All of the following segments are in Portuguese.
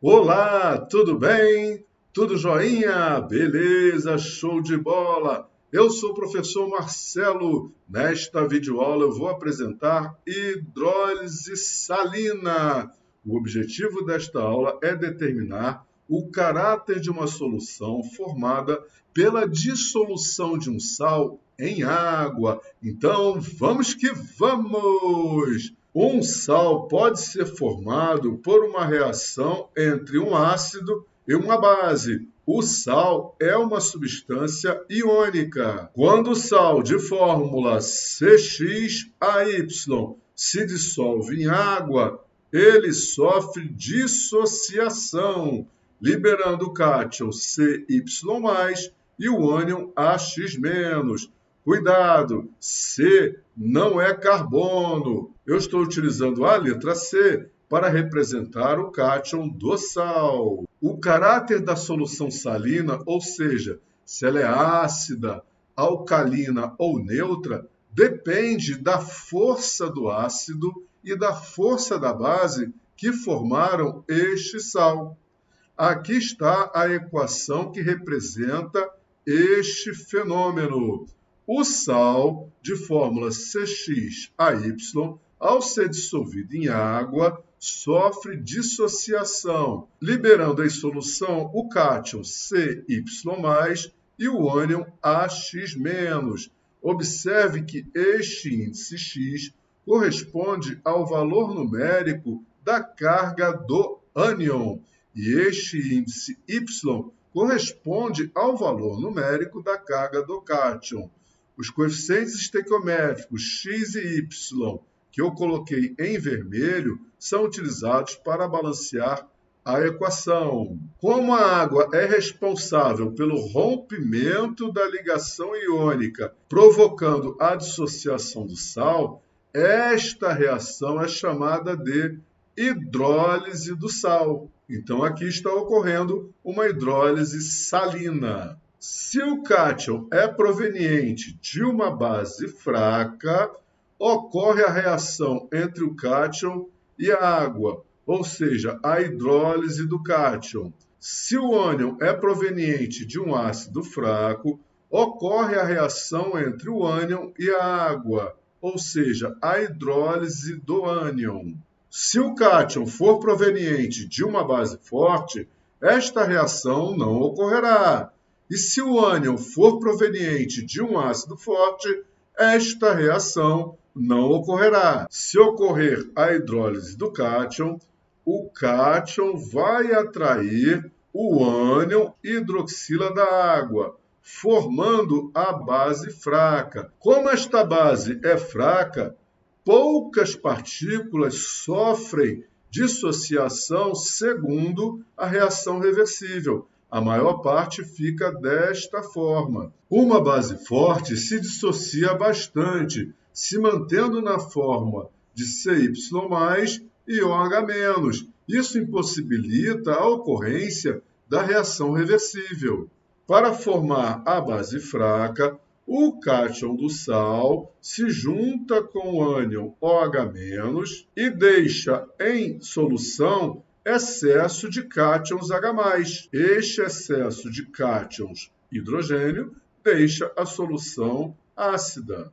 Olá, tudo bem? Tudo joinha? Beleza, show de bola! Eu sou o professor Marcelo. Nesta videoaula eu vou apresentar hidrólise salina. O objetivo desta aula é determinar o caráter de uma solução formada pela dissolução de um sal em água. Então, vamos que vamos! Um sal pode ser formado por uma reação entre um ácido e uma base. O sal é uma substância iônica. Quando o sal de fórmula CxAy se dissolve em água, ele sofre dissociação, liberando o cátion Cy+, e o ânion AX-. Cuidado, C não é carbono. Eu estou utilizando a letra C para representar o cátion do sal. O caráter da solução salina, ou seja, se ela é ácida, alcalina ou neutra, depende da força do ácido e da força da base que formaram este sal. Aqui está a equação que representa este fenômeno. O sal de fórmula CxAy, ao ser dissolvido em água, sofre dissociação, liberando em solução o cátion Cy+, e o ânion AX-. Observe que este índice X corresponde ao valor numérico da carga do ânion, e este índice Y corresponde ao valor numérico da carga do cátion. Os coeficientes estequiométricos x e y, que eu coloquei em vermelho, são utilizados para balancear a equação. Como a água é responsável pelo rompimento da ligação iônica, provocando a dissociação do sal, esta reação é chamada de hidrólise do sal. Então, aqui está ocorrendo uma hidrólise salina. Se o cátion é proveniente de uma base fraca, ocorre a reação entre o cátion e a água, ou seja, a hidrólise do cátion. Se o ânion é proveniente de um ácido fraco, ocorre a reação entre o ânion e a água, ou seja, a hidrólise do ânion. Se o cátion for proveniente de uma base forte, esta reação não ocorrerá. E se o ânion for proveniente de um ácido forte, esta reação não ocorrerá. Se ocorrer a hidrólise do cátion, o cátion vai atrair o ânion hidroxila da água, formando a base fraca. Como esta base é fraca, poucas partículas sofrem dissociação segundo a reação reversível. A maior parte fica desta forma. Uma base forte se dissocia bastante, se mantendo na forma de Cy+, e OH-. Isso impossibilita a ocorrência da reação reversível. Para formar a base fraca, o cátion do sal se junta com o ânion OH- e deixa em solução excesso de cátions H+. Este excesso de cátions hidrogênio deixa a solução ácida.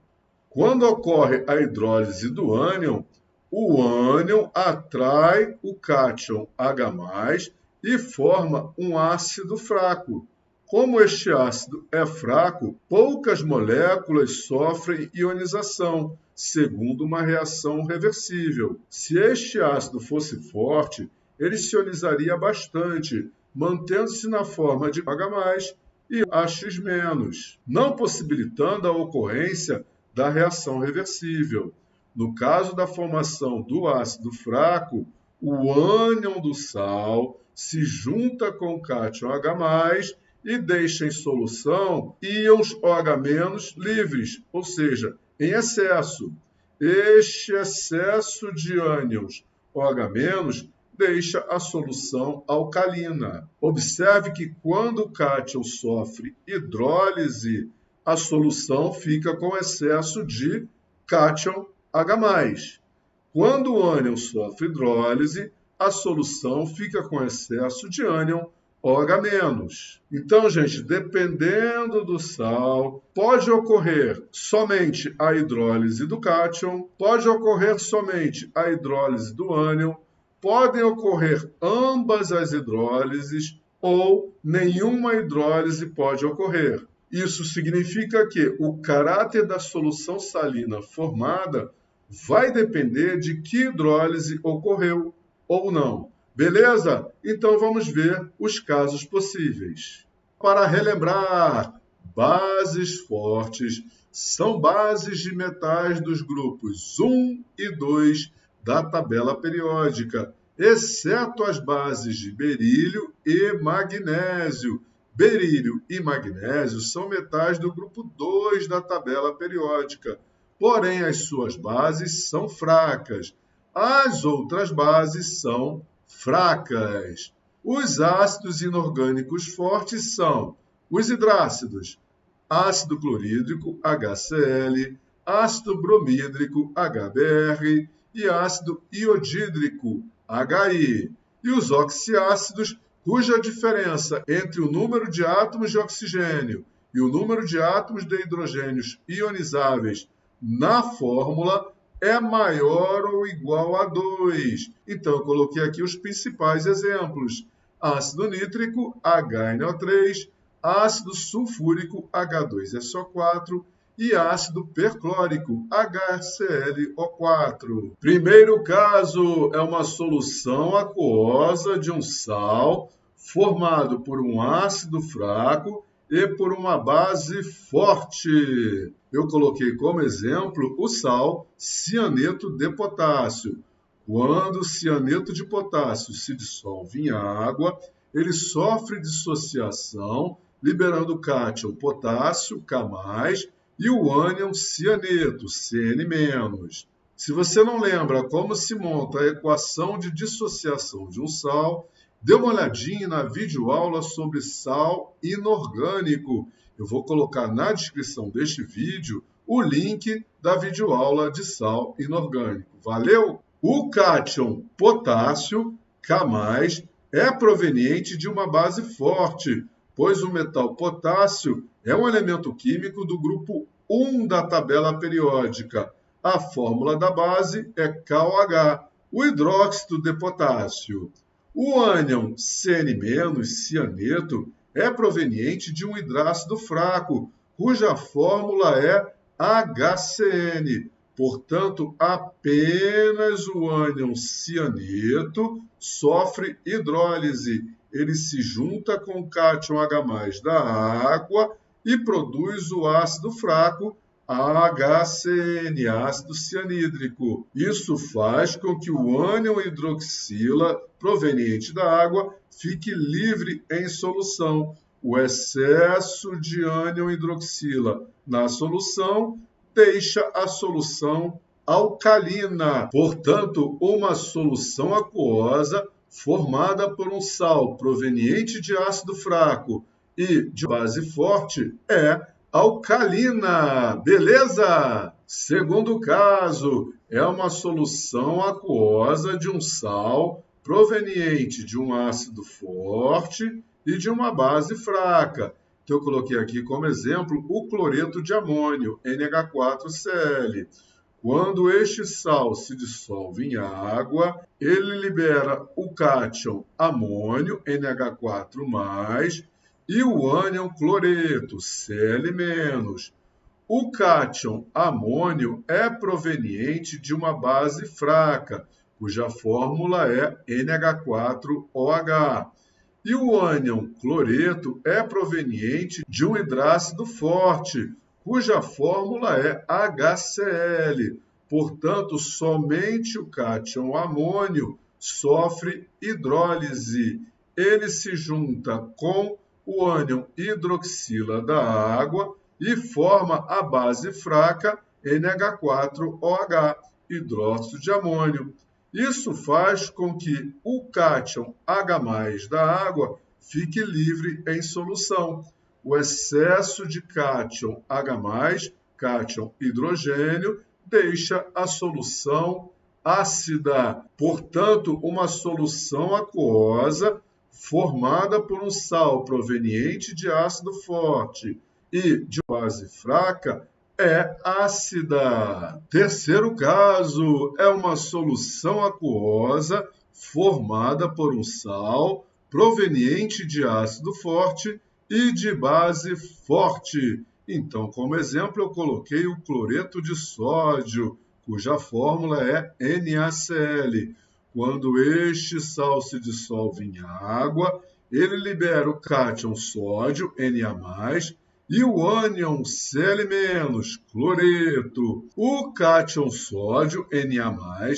Quando ocorre a hidrólise do ânion, o ânion atrai o cátion H+, e forma um ácido fraco. Como este ácido é fraco, poucas moléculas sofrem ionização, segundo uma reação reversível. Se este ácido fosse forte, ele se ionizaria bastante, mantendo-se na forma de H+ e AX-, não possibilitando a ocorrência da reação reversível. No caso da formação do ácido fraco, o ânion do sal se junta com o cátion H+, e deixa em solução íons OH- livres, ou seja, em excesso. Este excesso de ânions OH- deixa a solução alcalina. Observe que quando o cátion sofre hidrólise, a solução fica com excesso de cátion H+. Quando o ânion sofre hidrólise, a solução fica com excesso de ânion OH-. Então, gente, dependendo do sal, pode ocorrer somente a hidrólise do cátion, pode ocorrer somente a hidrólise do ânion, podem ocorrer ambas as hidrólises ou nenhuma hidrólise pode ocorrer. Isso significa que o caráter da solução salina formada vai depender de que hidrólise ocorreu ou não. Beleza? Então vamos ver os casos possíveis. Para relembrar, bases fortes são bases de metais dos grupos 1 e 2 da tabela periódica, exceto as bases de berílio e magnésio. Berílio e magnésio são metais do grupo 2 da tabela periódica, porém as suas bases são fracas. As outras bases são fracas. Os ácidos inorgânicos fortes são os hidrácidos, ácido clorídrico, HCl, ácido bromídrico, HBr, e ácido iodídrico, HI. E os oxiácidos, cuja diferença entre o número de átomos de oxigênio e o número de átomos de hidrogênios ionizáveis na fórmula é maior ou igual a 2. Então, eu coloquei aqui os principais exemplos. Ácido nítrico, HNO3, ácido sulfúrico, H2SO4 e ácido perclórico, HClO4. Primeiro caso é uma solução aquosa de um sal formado por um ácido fraco e por uma base forte. Eu coloquei como exemplo o sal cianeto de potássio. Quando o cianeto de potássio se dissolve em água, ele sofre dissociação, liberando o cátion potássio, K+, e o ânion cianeto, Cn-. Se você não lembra como se monta a equação de dissociação de um sal, dê uma olhadinha na videoaula sobre sal inorgânico. Eu vou colocar na descrição deste vídeo o link da videoaula de sal inorgânico. Valeu? O cátion potássio, K+, é proveniente de uma base forte, pois o metal potássio é um elemento químico do grupo 1 da tabela periódica. A fórmula da base é KOH, o hidróxido de potássio. O ânion Cn-, cianeto, é proveniente de um hidrácido fraco, cuja fórmula é HCN. Portanto, apenas o ânion cianeto sofre hidrólise. Ele se junta com o cátion H+ da água e produz o ácido fraco HCN, ácido cianídrico. Isso faz com que o ânion hidroxila proveniente da água fique livre em solução. O excesso de ânion hidroxila na solução deixa a solução alcalina. Portanto, uma solução aquosa formada por um sal proveniente de ácido fraco e de base forte é alcalina. Beleza? Segundo caso, é uma solução aquosa de um sal proveniente de um ácido forte e de uma base fraca. Então, eu coloquei aqui como exemplo o cloreto de amônio, NH4Cl. Quando este sal se dissolve em água, ele libera o cátion amônio, NH4+, e o ânion cloreto, Cl-. O cátion amônio é proveniente de uma base fraca, cuja fórmula é NH4OH. E o ânion cloreto é proveniente de um hidrácido forte, cuja fórmula é HCl. Portanto, somente o cátion amônio sofre hidrólise. Ele se junta com o ânion hidroxila da água e forma a base fraca NH4OH, hidróxido de amônio. Isso faz com que o cátion H+ da água fique livre em solução. O excesso de cátion H+, cátion hidrogênio, deixa a solução ácida. Portanto, uma solução aquosa formada por um sal proveniente de ácido forte e de base fraca é ácida. Terceiro caso é uma solução aquosa formada por um sal proveniente de ácido forte e de base forte. Então, como exemplo, eu coloquei o cloreto de sódio, cuja fórmula é NaCl. Quando este sal se dissolve em água, ele libera o cátion sódio, Na+, e o ânion Cl-, cloreto. O cátion sódio, Na+,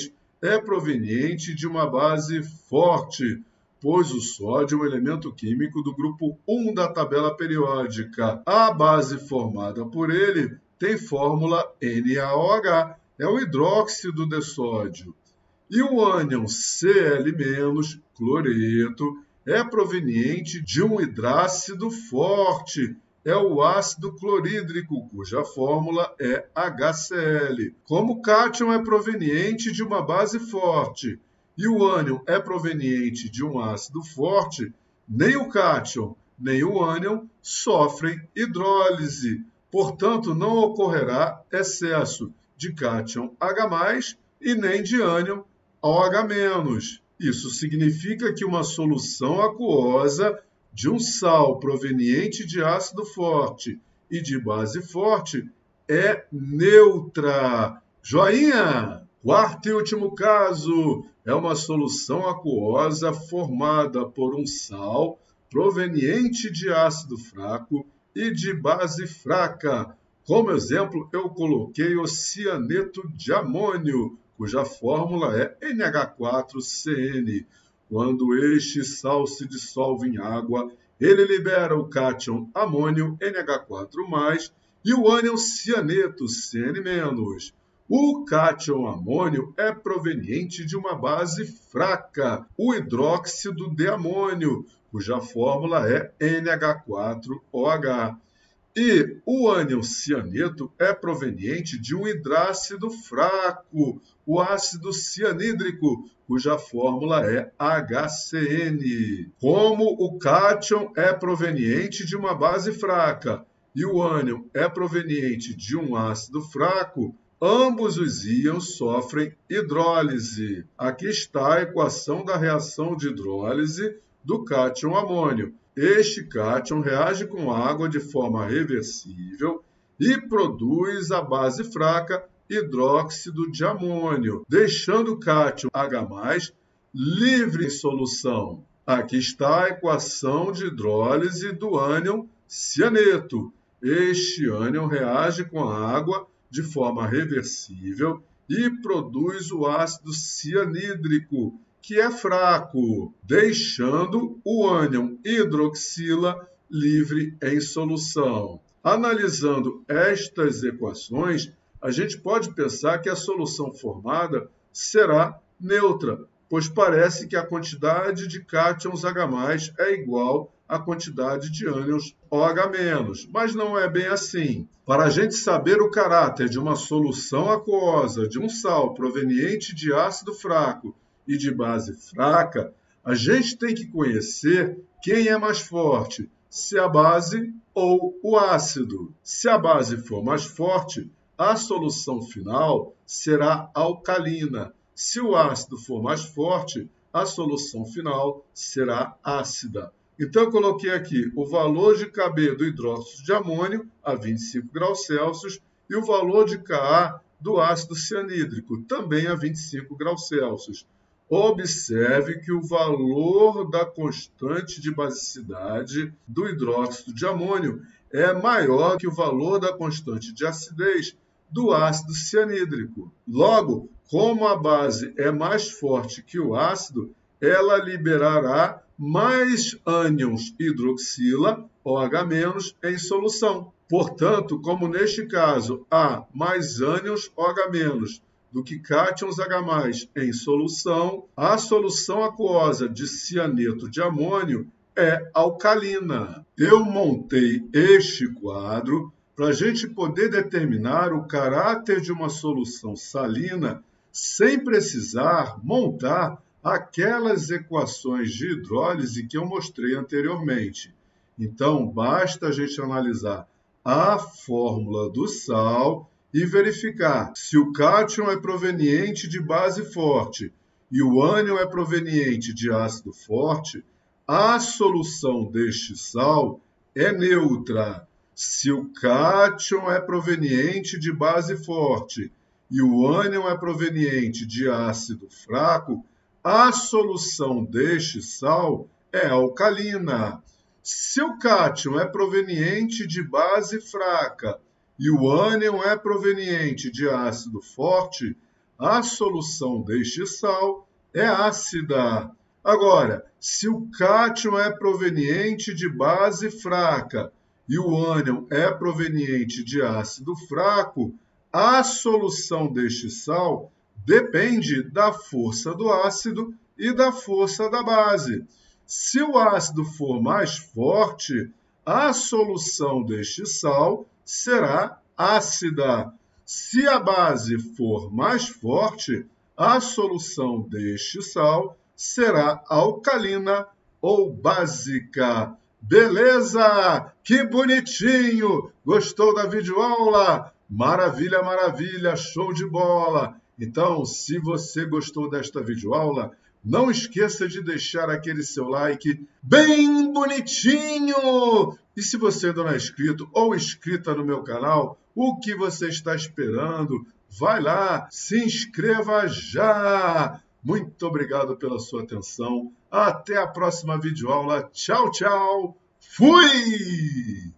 é proveniente de uma base forte, pois o sódio é um elemento químico do grupo 1 da tabela periódica. A base formada por ele tem fórmula NaOH, é o hidróxido de sódio. E o ânion Cl-, cloreto, é proveniente de um hidrácido forte, é o ácido clorídrico, cuja fórmula é HCl. Como o cátion é proveniente de uma base forte e o ânion é proveniente de um ácido forte, nem o cátion nem o ânion sofrem hidrólise. Portanto, não ocorrerá excesso de cátion H+, e nem de ânion OH-. Isso significa que uma solução aquosa de um sal proveniente de ácido forte e de base forte é neutra. Joinha! Quarto e último caso é uma solução aquosa formada por um sal proveniente de ácido fraco e de base fraca. Como exemplo, eu coloquei o cianeto de amônio, cuja fórmula é NH4CN. Quando este sal se dissolve em água, ele libera o cátion amônio NH4+, e o ânion cianeto CN-. O cátion amônio é proveniente de uma base fraca, o hidróxido de amônio, cuja fórmula é NH4OH. E o ânion cianeto é proveniente de um hidrácido fraco, o ácido cianídrico, cuja fórmula é HCN. Como o cátion é proveniente de uma base fraca e o ânion é proveniente de um ácido fraco, ambos os íons sofrem hidrólise. Aqui está a equação da reação de hidrólise do cátion amônio. Este cátion reage com água de forma reversível e produz a base fraca hidróxido de amônio, deixando o cátion H+ livre em solução. Aqui está a equação de hidrólise do ânion cianeto. Este ânion reage com a água de forma reversível e produz o ácido cianídrico, que é fraco, deixando o ânion hidroxila livre em solução. Analisando estas equações, a gente pode pensar que a solução formada será neutra, pois parece que a quantidade de cátions H+ é igual à quantidade de ânions OH-, mas não é bem assim. Para a gente saber o caráter de uma solução aquosa de um sal proveniente de ácido fraco e de base fraca, a gente tem que conhecer quem é mais forte, se a base ou o ácido. Se a base for mais forte, a solução final será alcalina. Se o ácido for mais forte, a solução final será ácida. Então, eu coloquei aqui o valor de Kb do hidróxido de amônio a 25 graus Celsius e o valor de Ka do ácido cianídrico, também a 25 graus Celsius. Observe que o valor da constante de basicidade do hidróxido de amônio é maior que o valor da constante de acidez do ácido cianídrico. Logo, como a base é mais forte que o ácido, ela liberará mais ânions hidroxila, OH-, em solução. Portanto, como neste caso há mais ânions OH- do que cátions H+ em solução, a solução aquosa de cianeto de amônio é alcalina. Eu montei este quadro para a gente poder determinar o caráter de uma solução salina sem precisar montar aquelas equações de hidrólise que eu mostrei anteriormente. Então, basta a gente analisar a fórmula do sal e verificar se o cátion é proveniente de base forte e o ânion é proveniente de ácido forte, a solução deste sal é neutra. Se o cátion é proveniente de base forte e o ânion é proveniente de ácido fraco, a solução deste sal é alcalina. Se o cátion é proveniente de base fraca e o ânion é proveniente de ácido forte, a solução deste sal é ácida. Agora, se o cátion é proveniente de base fraca e o ânion é proveniente de ácido fraco, a solução deste sal depende da força do ácido e da força da base. Se o ácido for mais forte, a solução deste sal será ácida. Se a base for mais forte, a solução deste sal será alcalina ou básica. Beleza? Que bonitinho! Gostou da videoaula? Maravilha, maravilha, show de bola! Então, se você gostou desta videoaula, não esqueça de deixar aquele seu like bem bonitinho! E se você ainda não é inscrito ou inscrita no meu canal, o que você está esperando? Vai lá, se inscreva já! Muito obrigado pela sua atenção. Até a próxima videoaula. Tchau, tchau! Fui!